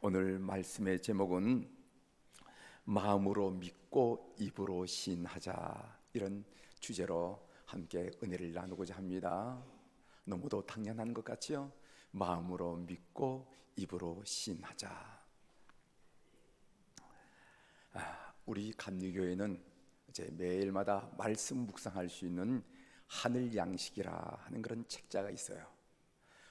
오늘 말씀의 제목은 마음으로 믿고 입으로 시인하자, 이런 주제로 함께 은혜를 나누고자 합니다. 너무도 당연한 것 같지요? 마음으로 믿고 입으로 시인하자. 우리 감리교회는 이제 매일마다 말씀 묵상할 수 있는 하늘 양식이라 하는 그런 책자가 있어요.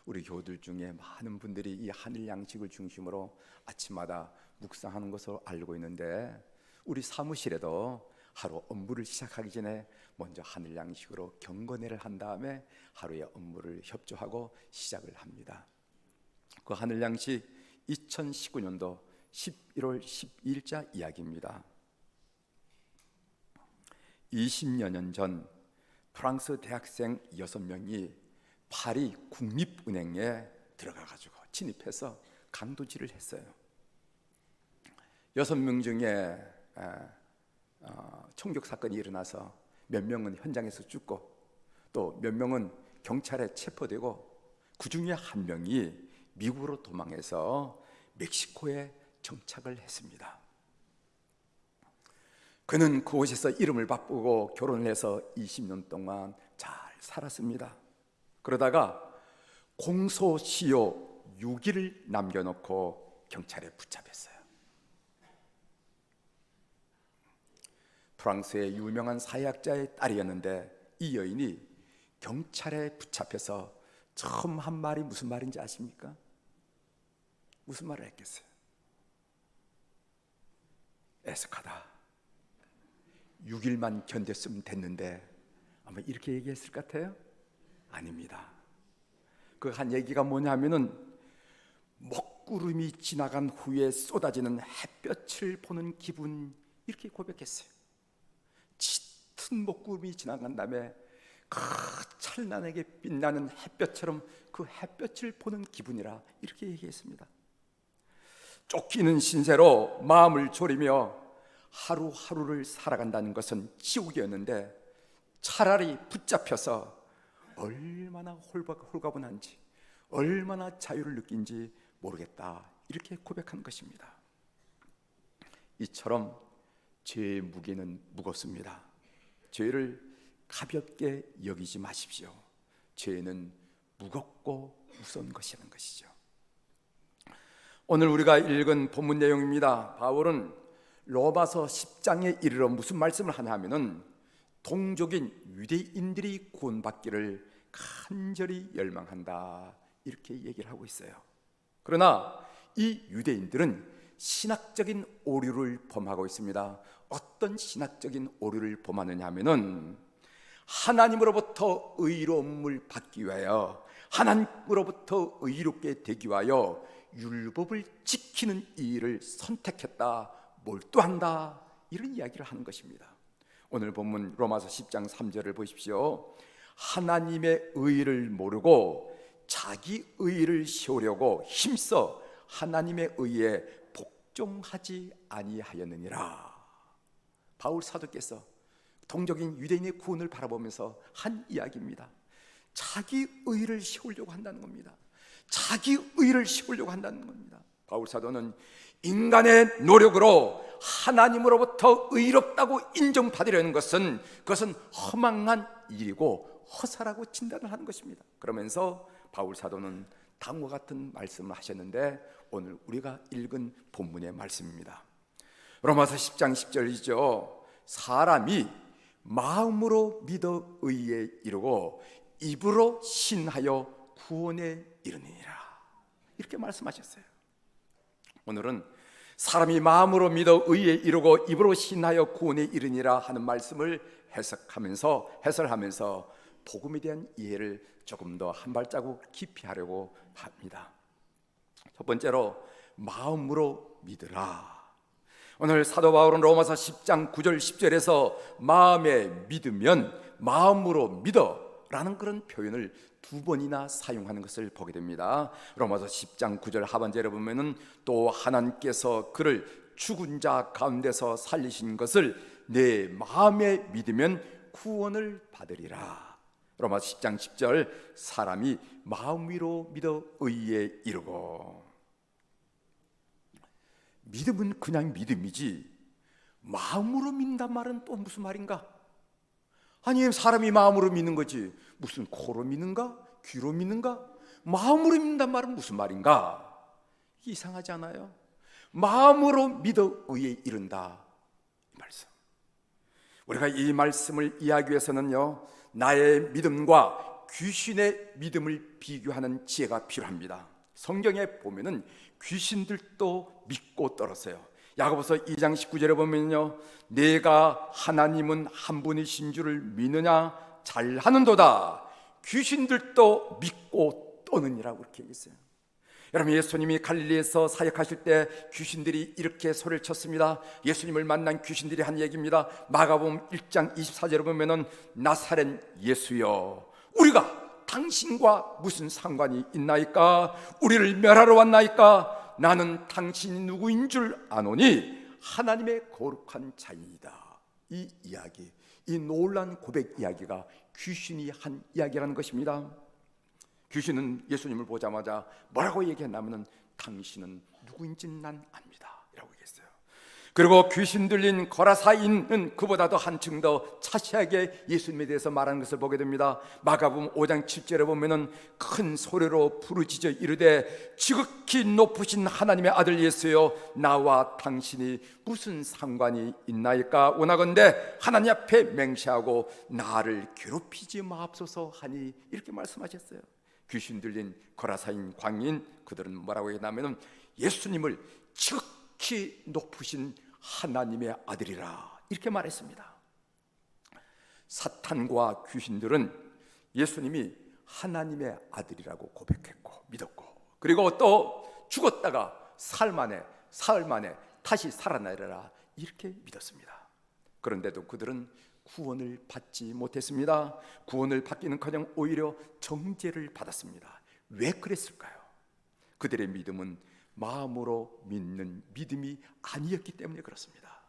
우리 교우들 중에 많은 분들이 이 하늘 양식을 중심으로 아침마다 묵상하는 것으로 알고 있는데, 우리 사무실에도 하루 업무를 시작하기 전에 먼저 하늘 양식으로 경건회를 한 다음에 하루의 업무를 협조하고 시작을 합니다. 그 하늘 양식 2019년도 11월 12일자 이야기입니다. 20여 년 전 프랑스 대학생 6명이 파리 국립은행에 들어가가지고 진입해서 강도질을 했어요. 6명 중에 총격 사건이 일어나서 몇 명은 현장에서 죽고 또 몇 명은 경찰에 체포되고, 그 중에 한 명이 미국으로 도망해서 멕시코에 정착을 했습니다. 그는 그곳에서 이름을 바꾸고 결혼을 해서 20년 동안 잘 살았습니다. 그러다가 공소시효 6일을 남겨놓고 경찰에 붙잡혔어요. 프랑스의 유명한 사회학자의 딸이었는데, 이 여인이 경찰에 붙잡혀서 처음 한 말이 무슨 말인지 아십니까? 무슨 말을 했겠어요? 애석하다, 6일만 견뎠으면 됐는데, 아마 이렇게 얘기했을 것 같아요? 아닙니다. 그 한 얘기가 뭐냐면은, 먹구름이 지나간 후에 쏟아지는 햇볕을 보는 기분, 이렇게 고백했어요. 짙은 먹구름이 지나간 다음에 그 찬란하게 빛나는 햇볕처럼 그 햇볕을 보는 기분이라, 이렇게 얘기했습니다. 쫓기는 신세로 마음을 졸이며 하루하루를 살아간다는 것은 지옥이었는데, 차라리 붙잡혀서 얼마나 홀가분한지, 얼마나 자유를 느낀지 모르겠다, 이렇게 고백한 것입니다. 이처럼 죄의 무게는 무겁습니다. 죄를 가볍게 여기지 마십시오. 죄는 무겁고 무서운 것이라는 것이죠. 오늘 우리가 읽은 본문 내용입니다. 바울은 로마서 10장에 이르러 무슨 말씀을 하냐 하면은, 동족인 유대인들이 구원받기를 간절히 열망한다, 이렇게 얘기를 하고 있어요. 그러나 이 유대인들은 신학적인 오류를 범하고 있습니다. 어떤 신학적인 오류를 범하느냐 하면은, 하나님으로부터 의로움을 받기 위하여, 하나님으로부터 의롭게 되기 위하여 율법을 지키는 일을 선택했다, 몰두한다, 이런 이야기를 하는 것입니다. 오늘 본문 로마서 10장 3절을 보십시오. 하나님의 의를 모르고 자기 의를 세우려고 힘써 하나님의 의에 복종하지 아니하였느니라. 바울 사도께서 동족인 유대인의 구원을 바라보면서 한 이야기입니다. 자기 의를 세우려고 한다는 겁니다. 자기 의를 세우려고 한다는 겁니다. 바울 사도는 인간의 노력으로 하나님으로부터 의롭다고 인정받으려는 것은, 그것은 허망한 일이고 허사라고 진단을 하는 것입니다. 그러면서 바울 사도는 다음과 같은 말씀을 하셨는데, 오늘 우리가 읽은 본문의 말씀입니다. 로마서 10장 10절이죠. 사람이 마음으로 믿어 의에 이르고 입으로 신하여 구원에 이르느니라, 이렇게 말씀하셨어요. 오늘은 사람이 마음으로 믿어 의에 이르고 입으로 신하여 구원에 이르니라 하는 말씀을 해설하면서 복음에 대한 이해를 조금 더 한 발자국 깊이 하려고 합니다. 첫 번째로, 마음으로 믿으라. 오늘 사도 바울은 로마서 10장 9절 10절에서 마음에 믿으면 마음으로 믿어 라는 그런 표현을 2번이나 사용하는 것을 보게 됩니다. 로마서 10장 9절 하반절에 보면은, 또 하나님께서 그를 죽은 자 가운데서 살리신 것을 내 마음에 믿으면 구원을 받으리라. 로마서 10장 10절, 사람이 마음으로 믿어 의에 이르고. 믿음은 그냥 믿음이지 마음으로 믿는단 말은 또 무슨 말인가? 아니, 사람이 마음으로 믿는 거지 무슨 코로 믿는가? 귀로 믿는가? 마음으로 믿는단 말은 무슨 말인가? 이상하지 않아요? 마음으로 믿어 의에 이른다, 이 말씀. 우리가 이 말씀을 이해하기 위해서는요, 나의 믿음과 귀신의 믿음을 비교하는 지혜가 필요합니다. 성경에 보면은 귀신들도 믿고 떨었어요. 야고보서 2장 19절에 보면요, 내가 하나님은 한 분이신 줄을 믿느냐 잘하는도다, 귀신들도 믿고 떠느니라고 그렇게 얘기했어요. 여러분, 예수님이 갈릴리에서 사역하실 때 귀신들이 이렇게 소리를 쳤습니다. 예수님을 만난 귀신들이 한 얘기입니다. 마가복음 1장 24절에 보면은 나사렛 예수여, 우리가 당신과 무슨 상관이 있나이까? 우리를 멸하러 왔나이까? 나는 당신이 누구인 줄 아노니 하나님의 거룩한 자이다. 이 이야기, 이 놀라운 고백 이야기가 귀신이 한 이야기라는 것입니다. 귀신은 예수님을 보자마자 뭐라고 얘기했냐면 당신은 누구인지는 난 압니다 라고 얘기했어요. 그리고 귀신 들린 거라사인은 그보다도 한층 더 자세하게 예수님에 대해서 말하는 것을 보게 됩니다. 마가복음 5장 7절에 보면은 큰 소리로 부르짖어 이르되 지극히 높으신 하나님의 아들 예수여, 나와 당신이 무슨 상관이 있나이까? 원하건대 하나님 앞에 맹세하고 나를 괴롭히지 마옵소서 하니, 이렇게 말씀하셨어요. 귀신 들린 거라사인 광인, 그들은 뭐라고 했냐면 예수님을 지극히 높으신 하나님의 아들이라, 이렇게 말했습니다. 사탄과 귀신들은 예수님이 하나님의 아들이라고 고백했고 믿었고, 그리고 또 죽었다가 사흘 만에 다시 살아나리라, 이렇게 믿었습니다. 그런데도 그들은 구원을 받지 못했습니다. 구원을 받기는커녕 오히려 정죄를 받았습니다. 왜 그랬을까요? 그들의 믿음은 마음으로 믿는 믿음이 아니었기 때문에 그렇습니다.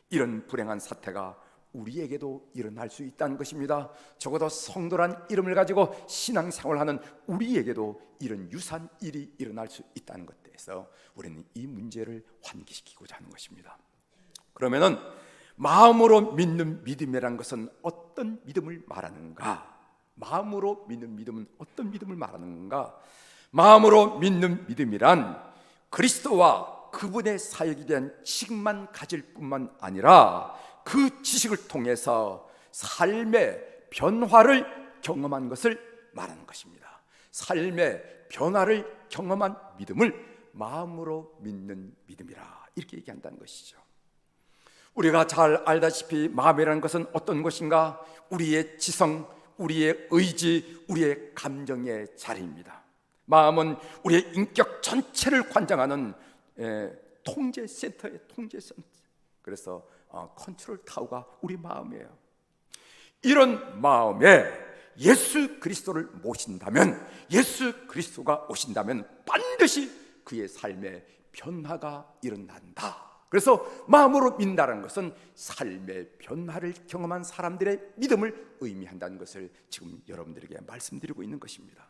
이런 불행한 사태가 우리에게도 일어날 수 있다는 것입니다. 적어도 성도란 이름을 가지고 신앙생활하는 우리에게도 이런 유사한 일이 일어날 수 있다는 것에서 우리는 이 문제를 환기시키고자 하는 것입니다. 그러면은 마음으로 믿는 믿음이란 것은 어떤 믿음을 말하는가? 마음으로 믿는 믿음은 어떤 믿음을 말하는가? 마음으로 믿는 믿음이란 그리스도와 그분의 사역에 대한 지식만 가질 뿐만 아니라 그 지식을 통해서 삶의 변화를 경험한 것을 말하는 것입니다. 삶의 변화를 경험한 믿음을 마음으로 믿는 믿음이라, 이렇게 얘기한다는 것이죠. 우리가 잘 알다시피 마음이라는 것은 어떤 것인가? 우리의 지성, 우리의 의지, 우리의 감정의 자리입니다. 마음은 우리의 인격 전체를 관장하는 통제센터예요. 통제센터. 그래서 컨트롤 타워가 우리 마음이에요. 이런 마음에 예수 그리스도를 모신다면, 예수 그리스도가 오신다면 반드시 그의 삶에 변화가 일어난다. 그래서 마음으로 믿는다는 것은 삶의 변화를 경험한 사람들의 믿음을 의미한다는 것을 지금 여러분들에게 말씀드리고 있는 것입니다.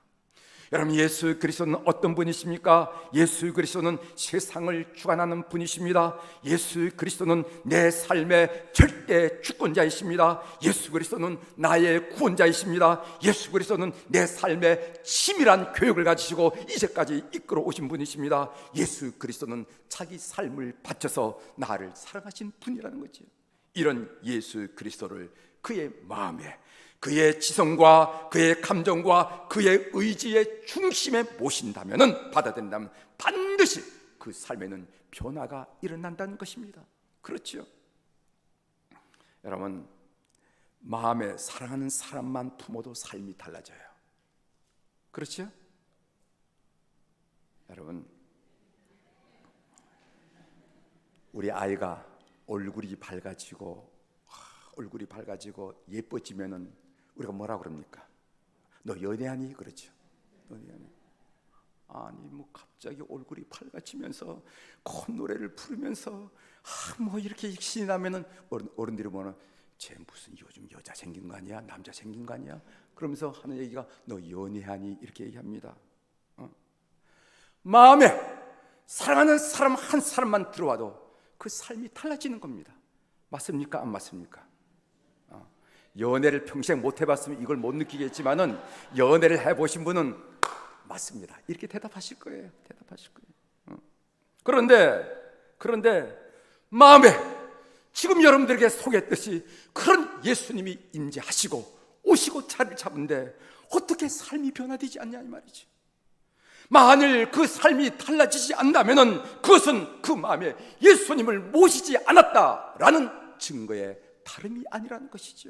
여러분, 예수 그리스도는 어떤 분이십니까? 예수 그리스도는 세상을 주관하는 분이십니다. 예수 그리스도는 내 삶의 절대 주권자이십니다. 예수 그리스도는 나의 구원자이십니다. 예수 그리스도는 내 삶의 치밀한 교육을 가지시고 이제까지 이끌어 오신 분이십니다. 예수 그리스도는 자기 삶을 바쳐서 나를 사랑하신 분이라는 거죠. 이런 예수 그리스도를 그의 마음에, 그의 지성과 그의 감정과 그의 의지의 중심에 모신다면, 받아들인다면 반드시 그 삶에는 변화가 일어난다는 것입니다. 그렇죠? 여러분, 마음에 사랑하는 사람만 품어도 삶이 달라져요. 그렇죠? 여러분, 우리 아이가 얼굴이 밝아지고 예뻐지면은 우리가 뭐라 그럽니까? 너 연애하니? 그렇죠. 연애하니? 아니, 뭐 갑자기 얼굴이 밝아지면서 콧노래를 부르면서 뭐 이렇게 신이 나면은 어른들이 뭐는 쟤 무슨 요즘 여자 생긴 거 아니야? 남자 생긴 거 아니야? 그러면서 하는 얘기가 너 연애하니? 이렇게 얘기합니다. 마음에 사랑하는 사람 한 사람만 들어와도 그 삶이 달라지는 겁니다. 맞습니까? 안 맞습니까? 연애를 평생 못 해봤으면 이걸 못 느끼겠지만은 연애를 해보신 분은 맞습니다. 이렇게 대답하실 거예요. 그런데 마음에 지금 여러분들에게 소개했듯이 그런 예수님이 임재하시고 오시고 자리를 잡은데 어떻게 삶이 변화되지 않냐 이 말이지. 만일 그 삶이 달라지지 않는다면 그것은 그 마음에 예수님을 모시지 않았다라는 증거의 다름이 아니라는 것이죠.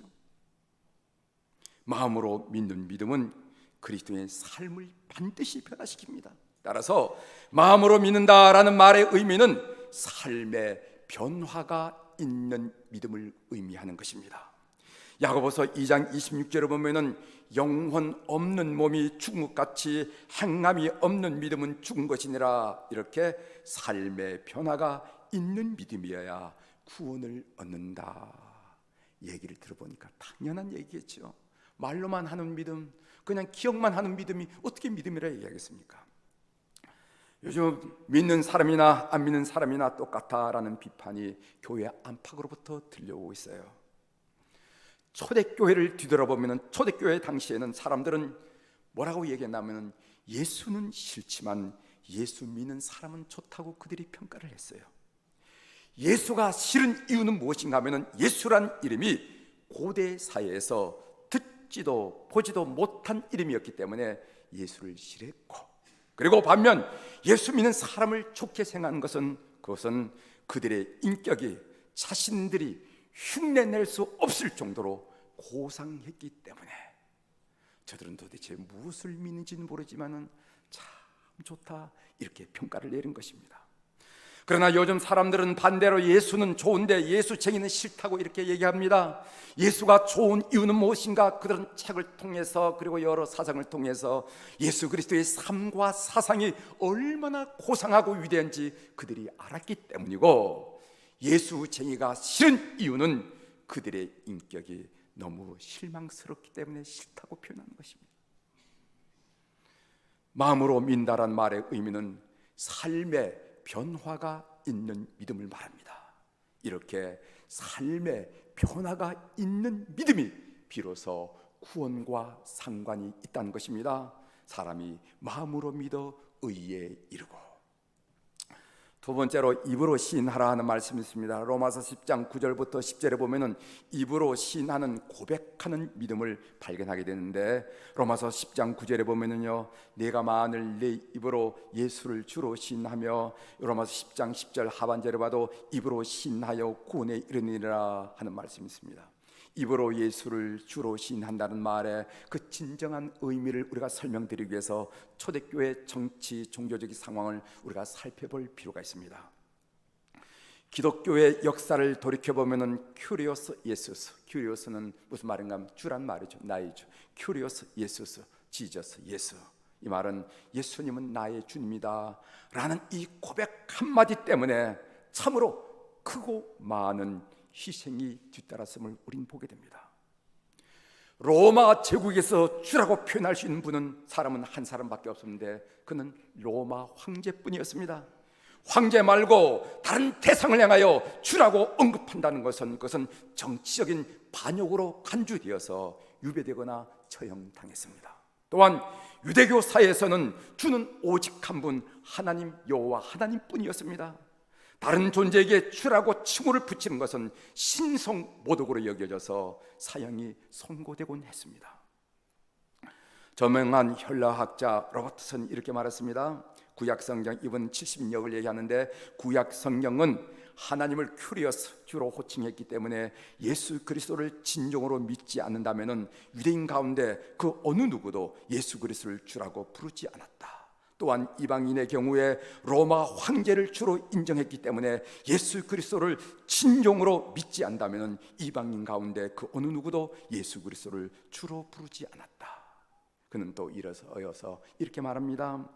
마음으로 믿는 믿음은 그리스도의 삶을 반드시 변화시킵니다. 따라서 마음으로 믿는다라는 말의 의미는 삶의 변화가 있는 믿음을 의미하는 것입니다. 야고보서 2장 26절에 보면은 영혼 없는 몸이 죽은 것 같이 행함이 없는 믿음은 죽은 것이니라. 이렇게 삶의 변화가 있는 믿음이어야 구원을 얻는다. 얘기를 들어보니까 당연한 얘기겠죠. 말로만 하는 믿음, 그냥 기억만 하는 믿음이 어떻게 믿음이라 얘기하겠습니까? 요즘 믿는 사람이나 안 믿는 사람이나 똑같다라는 비판이 교회 안팎으로부터 들려오고 있어요. 초대교회를 뒤돌아보면 초대교회 당시에는 사람들은 뭐라고 얘기했냐면 예수는 싫지만 예수 믿는 사람은 좋다고 그들이 평가를 했어요. 예수가 싫은 이유는 무엇인가 하면 예수란 이름이 고대 사회에서 듣지도 보지도 못한 이름이었기 때문에 예수를 싫어했고, 그리고 반면 예수 믿는 사람을 좋게 생각하는 것은 그것은 그들의 인격이 자신들이 흉내낼 수 없을 정도로 고상했기 때문에 저들은 도대체 무엇을 믿는지는 모르지만은 참 좋다 이렇게 평가를 내린 것입니다. 그러나 요즘 사람들은 반대로 예수는 좋은데 예수쟁이는 싫다고 이렇게 얘기합니다. 예수가 좋은 이유는 무엇인가? 그들은 책을 통해서 그리고 여러 사상을 통해서 예수 그리스도의 삶과 사상이 얼마나 고상하고 위대한지 그들이 알았기 때문이고, 예수쟁이가 싫은 이유는 그들의 인격이 너무 실망스럽기 때문에 싫다고 표현하는 것입니다. 마음으로 믿는다란 말의 의미는 삶의 변화가 있는 믿음을 말합니다. 이렇게 삶의 변화가 있는 믿음이 비로소 구원과 상관이 있다는 것입니다. 사람이 마음으로 믿어 의에 이르고. 두 번째로 입으로 시인하라 하는 말씀이 있습니다. 로마서 10장 9절부터 10절에 보면은 입으로 시인하는 고백하는 믿음을 발견하게 되는데, 로마서 10장 9절에 보면은요, 내가 만일 내 입으로 예수를 주로 시인하며, 로마서 10장 10절 하반절에 봐도 입으로 시인하여 구원에 이르니라 하는 말씀이 있습니다. 입으로 예수를 주로 시인한다는 말에 그 진정한 의미를 우리가 설명드리기 위해서 초대교회 정치 종교적인 상황을 우리가 살펴볼 필요가 있습니다. 기독교의 역사를 돌이켜보면 큐리오스 예수스, 큐리오스는 무슨 말인가 하면 주란 말이죠. 나의 주. 큐리오스 예수스, 지저스 예수. 이 말은 예수님은 나의 주님이다 라는 이 고백 한마디 때문에 참으로 크고 많은 희생이 뒤따랐음을 우린 보게 됩니다. 로마 제국에서 주라고 표현할 수 있는 분은 사람은 한 사람밖에 없었는데 그는 로마 황제뿐이었습니다. 황제 말고 다른 대상을 향하여 주라고 언급한다는 것은 그것은 정치적인 반역으로 간주되어서 유배되거나 처형당했습니다. 또한 유대교 사회에서는 주는 오직 한 분, 하나님 여호와 하나님뿐이었습니다. 다른 존재에게 주라고 칭호를 붙이는 것은 신성 모독으로 여겨져서 사형이 선고되곤 했습니다. 저명한 혈라학자 로버트슨 이렇게 말했습니다. 구약성경 이번 70역을 얘기하는데, 구약성경은 하나님을 큐리어스 주로 호칭했기 때문에 예수 그리스도를 진정으로 믿지 않는다면 유대인 가운데 그 어느 누구도 예수 그리스도를 주라고 부르지 않았다. 또한 이방인의 경우에 로마 황제를 주로 인정했기 때문에 예수 그리스도를 진정으로 믿지 않다면 이방인 가운데 그 어느 누구도 예수 그리스도를 주로 부르지 않았다. 그는 또 이어서 이렇게 말합니다.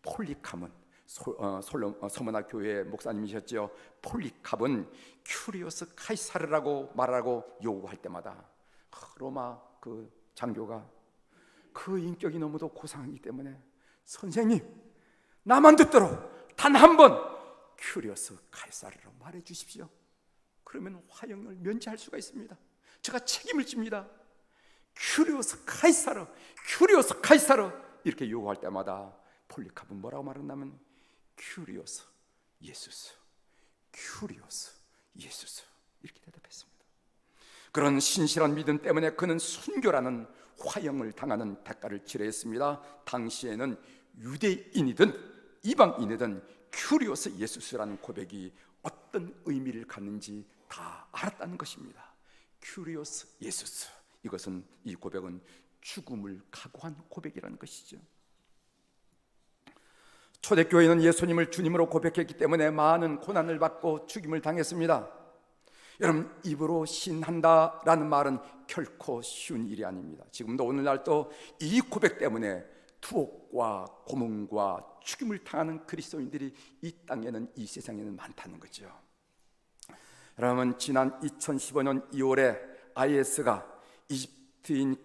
폴리캅은 서문화 교회 목사님이셨죠. 폴리캅은 큐리오스 카이사르라고 말하고 요구할 때마다 로마 그 장교가 그 인격이 너무도 고상하기 때문에 선생님 나만 듣도록 단 한 번 큐리오스 카이사르로 말해 주십시오. 그러면 화형을 면제할 수가 있습니다. 제가 책임을 집니다. 큐리오스 카이사르, 큐리오스 카이사르 이렇게 요구할 때마다 폴리카프는 뭐라고 말했냐면 큐리오스 예수스, 큐리오스 예수스 이렇게 대답했습니다. 그런 신실한 믿음 때문에 그는 순교라는 화형을 당하는 대가를 치러했습니다. 당시에는 유대인이든 이방인이든 큐리오스 예수스라는 고백이 어떤 의미를 갖는지 다 알았다는 것입니다. 큐리오스 예수스, 이것은, 이 고백은 죽음을 각오한 고백이라는 것이죠. 초대교회는 예수님을 주님으로 고백했기 때문에 많은 고난을 받고 죽임을 당했습니다. 여러분, 입으로 신한다라는 말은 결코 쉬운 일이 아닙니다. 지금도 오늘날도 이 고백 때문에 투옥과 고문과 죽임을 당하는 그리스도인들이 이 땅에는, 이 세상에는 많다는 거죠. 여러분, 지난 2015년 2월에 IS가 이집트의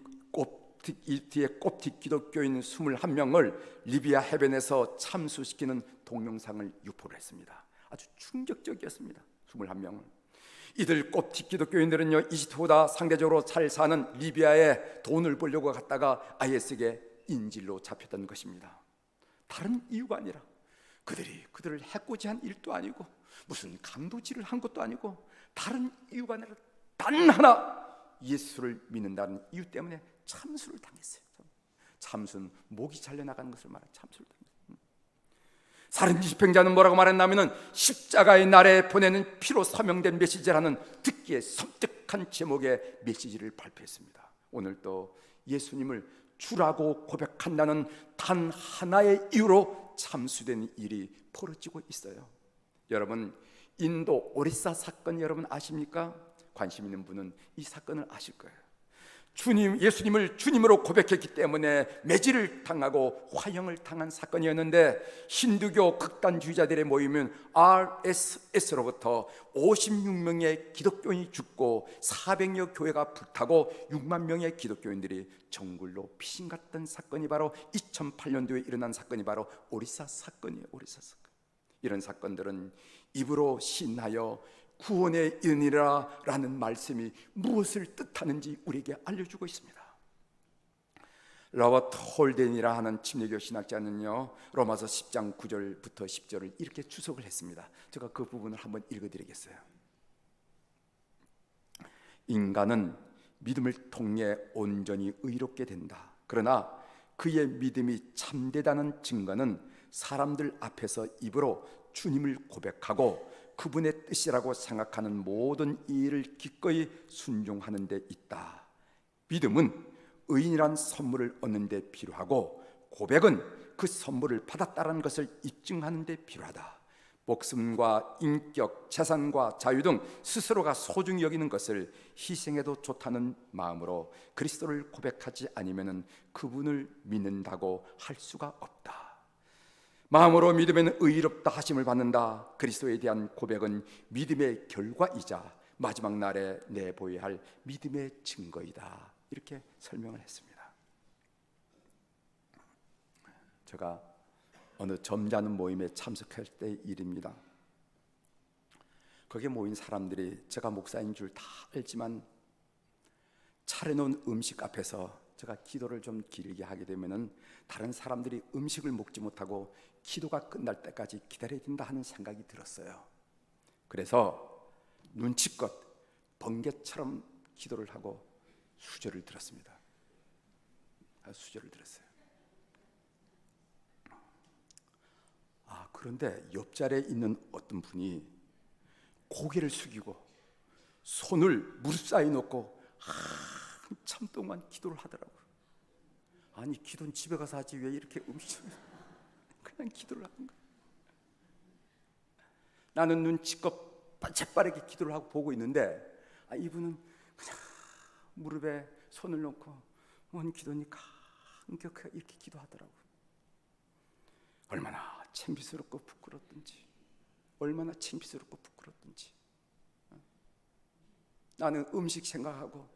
koptic 기독교인 21명을 리비아 해변에서 참수시키는 동영상을 유포를 했습니다. 아주 충격적이었습니다. 21명을. 이들 koptic 기독교인들은요, 이집트보다 상대적으로 잘 사는 리비아에 돈을 벌려고 갔다가 IS에게 인질로 잡혔던 것입니다. 다른 이유가 아니라 그들을 해코지 한 일도 아니고 무슨 강도질을 한 것도 아니고 다른 이유가 아니라 단 하나, 예수를 믿는다는 이유 때문에 참수를 당했어요. 참수는 목이 잘려나가는 것을 말하는 참수를 당했어요. 살인 집행자는 뭐라고 말했냐면 십자가의 날에 보내는 피로 사명된 메시지라는 듣기에 섬뜩한 제목의 메시지를 발표했습니다. 오늘 또 예수님을 주라고 고백한다는 단 하나의 이유로 참수된 일이 벌어지고 있어요. 여러분, 인도 오리사 사건 여러분 아십니까? 관심 있는 분은 이 사건을 아실 거예요. 예수님을 주님으로 고백했기 때문에 매질을 당하고 화형을 당한 사건이었는데, 힌두교 극단주의자들의 모임인 RSS로부터 56명의 기독교인이 죽고 400여 교회가 불타고 6만 명의 기독교인들이 정글로 피신갔던 사건이 바로 2008년도에 일어난 사건이 바로 오리사 사건이에요. 오리사 사건. 이런 사건들은 입으로 신하여 구원의 은이라 라는 말씀이 무엇을 뜻하는지 우리에게 알려주고 있습니다. 로버트 홀덴이라 하는 침례교 신학자는요, 로마서 10장 9절부터 10절을 이렇게 추석을 했습니다. 제가 그 부분을 한번 읽어드리겠어요. 인간은 믿음을 통해 온전히 의롭게 된다. 그러나 그의 믿음이 참되다는 증거는 사람들 앞에서 입으로 주님을 고백하고 그분의 뜻이라고 생각하는 모든 일을 기꺼이 순종하는 데 있다. 믿음은 의인이란 선물을 얻는 데 필요하고, 고백은 그 선물을 받았다는 것을 입증하는 데 필요하다. 목숨과 인격, 재산과 자유 등 스스로가 소중히 여기는 것을 희생해도 좋다는 마음으로 그리스도를 고백하지 않으면 그분을 믿는다고 할 수가 없다. 마음으로 믿으면 의롭다 하심을 받는다. 그리스도에 대한 고백은 믿음의 결과이자 마지막 날에 내보여야 할 믿음의 증거이다. 이렇게 설명을 했습니다. 제가 어느 점잖은 모임에 참석할 때 일입니다. 거기에 모인 사람들이 제가 목사인 줄 다 알지만 차려놓은 음식 앞에서 제가 기도를 좀 길게 하게 되면은 다른 사람들이 음식을 먹지 못하고 기도가 끝날 때까지 기다려야 된다 하는 생각이 들었어요. 그래서 눈치껏 번개처럼 기도를 하고 수절을 들었습니다. 수절을 들었어요. 그런데 옆자리에 있는 어떤 분이 고개를 숙이고 손을 무릎 사이에 놓고 한참 동안 기도를 하더라고요. 아니, 기도는 집에 가서 하지 왜 이렇게 음식을 그냥 기도를 하는 거야. 나는 눈치껏 재빠르게 기도를 하고 보고 있는데 이분은 그냥 무릎에 손을 놓고 뭔 기도니까 감격하게 이렇게 기도하더라고요. 얼마나 창피스럽고 부끄럽든지, 얼마나 창피스럽고 부끄럽든지. 나는 음식 생각하고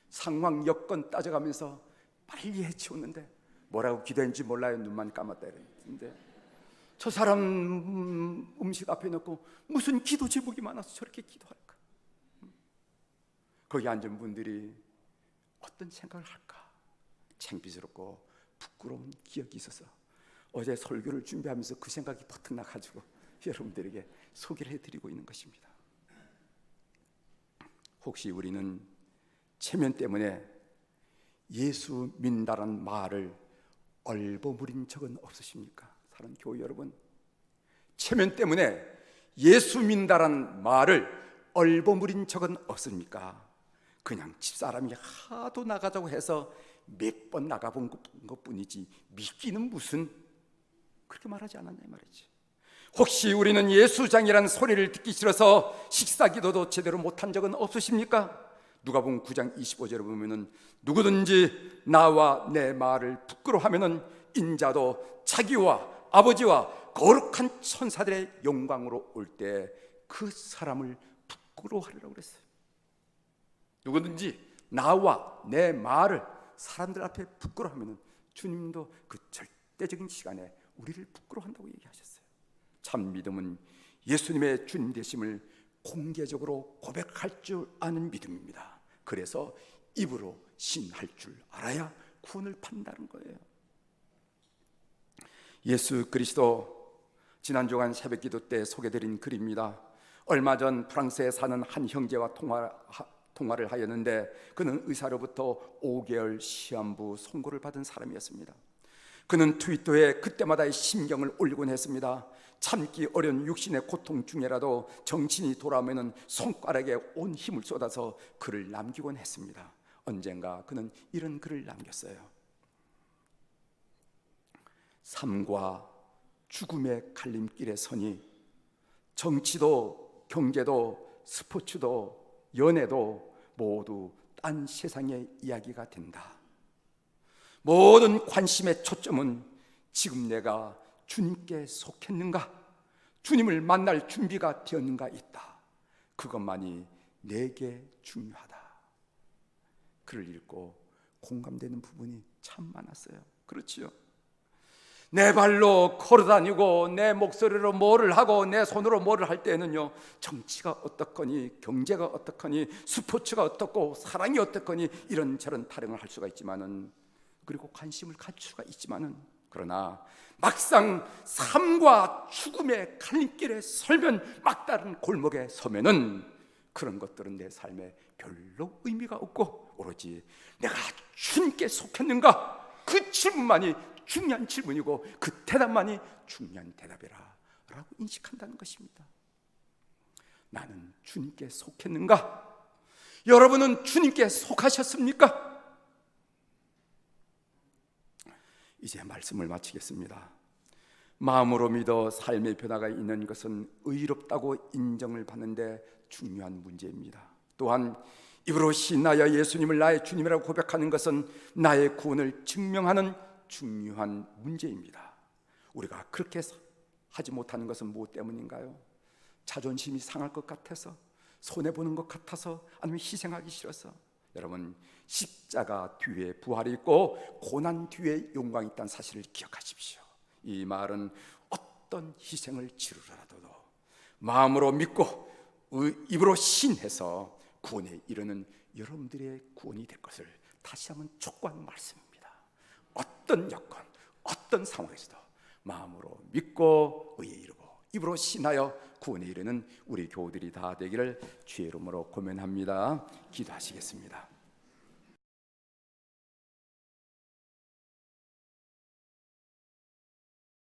상황 여건 따져가면서 빨리 해치웠는데 뭐라고 기도했는지 몰라요. 눈만 감았다 이랬는데 저 사람 음식 앞에 놓고 무슨 기도 제목이 많아서 저렇게 기도할까? 거기 앉은 분들이 어떤 생각을 할까? 창피스럽고 부끄러운 기억이 있어서 어제 설교를 준비하면서 그 생각이 버뜩 나가지고 여러분들에게 소개를 해드리고 있는 것입니다. 혹시 우리는 체면 때문에 예수 믿는다는 말을 얼버무린 적은 없으십니까? 사랑하는 교회 여러분, 체면 때문에 예수 믿는다는 말을 얼버무린 적은 없습니까? 그냥 집사람이 하도 나가자고 해서 몇 번 나가본 것뿐이지 믿기는 무슨 그렇게 말하지 않았냐 말이지. 혹시 우리는 예수장이라는 소리를 듣기 싫어서 식사기도도 제대로 못한 적은 없으십니까? 누가복음 9장 25절에 보면은 누구든지 나와 내 말을 부끄러워하면은 인자도 자기와 아버지와 거룩한 천사들의 영광으로 올 때 그 사람을 부끄러워하리라고 그랬어요. 누구든지 나와 내 말을 사람들 앞에 부끄러워하면은 주님도 그 절대적인 시간에 우리를 부끄러워한다고 얘기하셨어요. 참 믿음은 예수님의 주님 되심을 공개적으로 고백할 줄 아는 믿음입니다. 그래서 입으로 신할 줄 알아야 구원을 받는다는 거예요. 예수 그리스도 지난 주간 새벽기도 때 소개드린 글입니다. 얼마 전 프랑스에 사는 한 형제와 통화를 하였는데 그는 의사로부터 5개월 시한부 선고를 받은 사람이었습니다. 그는 트위터에 그때마다의 심경을 올리곤 했습니다. 참기 어려운 육신의 고통 중에라도 정신이 돌아오면 손가락에 온 힘을 쏟아서 글을 남기곤 했습니다. 언젠가 그는 이런 글을 남겼어요. 삶과 죽음의 갈림길에 서니 정치도 경제도 스포츠도 연애도 모두 딴 세상의 이야기가 된다. 모든 관심의 초점은 지금 내가 주님께 속했는가, 주님을 만날 준비가 되었는가 있다. 그것만이 내게 중요하다. 글을 읽고 공감되는 부분이 참 많았어요. 그렇지요? 내 발로 걸어다니고 내 목소리로 뭐를 하고 내 손으로 뭐를 할 때는요, 정치가 어떻거니 경제가 어떻거니 스포츠가 어떻고 사랑이 어떻거니 이런저런 타령을 할 수가 있지만은, 그리고 관심을 갖출 수가 있지만은, 그러나 막상 삶과 죽음의 갈림길에 설면, 막다른 골목에 서면은 그런 것들은 내 삶에 별로 의미가 없고 오로지 내가 주님께 속했는가, 그 질문만이 중요한 질문이고 그 대답만이 중요한 대답이라 라고 인식한다는 것입니다. 나는 주님께 속했는가? 여러분은 주님께 속하셨습니까? 이제 말씀을 마치겠습니다. 마음으로 믿어 삶의 변화가 있는 것은 의롭다고 인정을 받는데 중요한 문제입니다. 또한 입으로 신하여 예수님을 나의 주님이라고 고백하는 것은 나의 구원을 증명하는 중요한 문제입니다. 우리가 그렇게 하지 못하는 것은 무엇 때문인가요? 자존심이 상할 것 같아서, 손해보는 것 같아서, 아니면 희생하기 싫어서? 여러분, 십자가 뒤에 부활이 있고 고난 뒤에 영광이 있다는 사실을 기억하십시오. 이 말은 어떤 희생을 치르더라도 마음으로 믿고 입으로 신해서 구원에 이르는 여러분들의 구원이 될 것을 다시 한번 촉구하는 말씀입니다. 어떤 여건, 어떤 상황에서도 마음으로 믿고 의에 이르고 입으로 신하여 구원에 이르는 우리 교우들이 다 되기를 주의 이름으로 고면합니다. 기도하시겠습니다.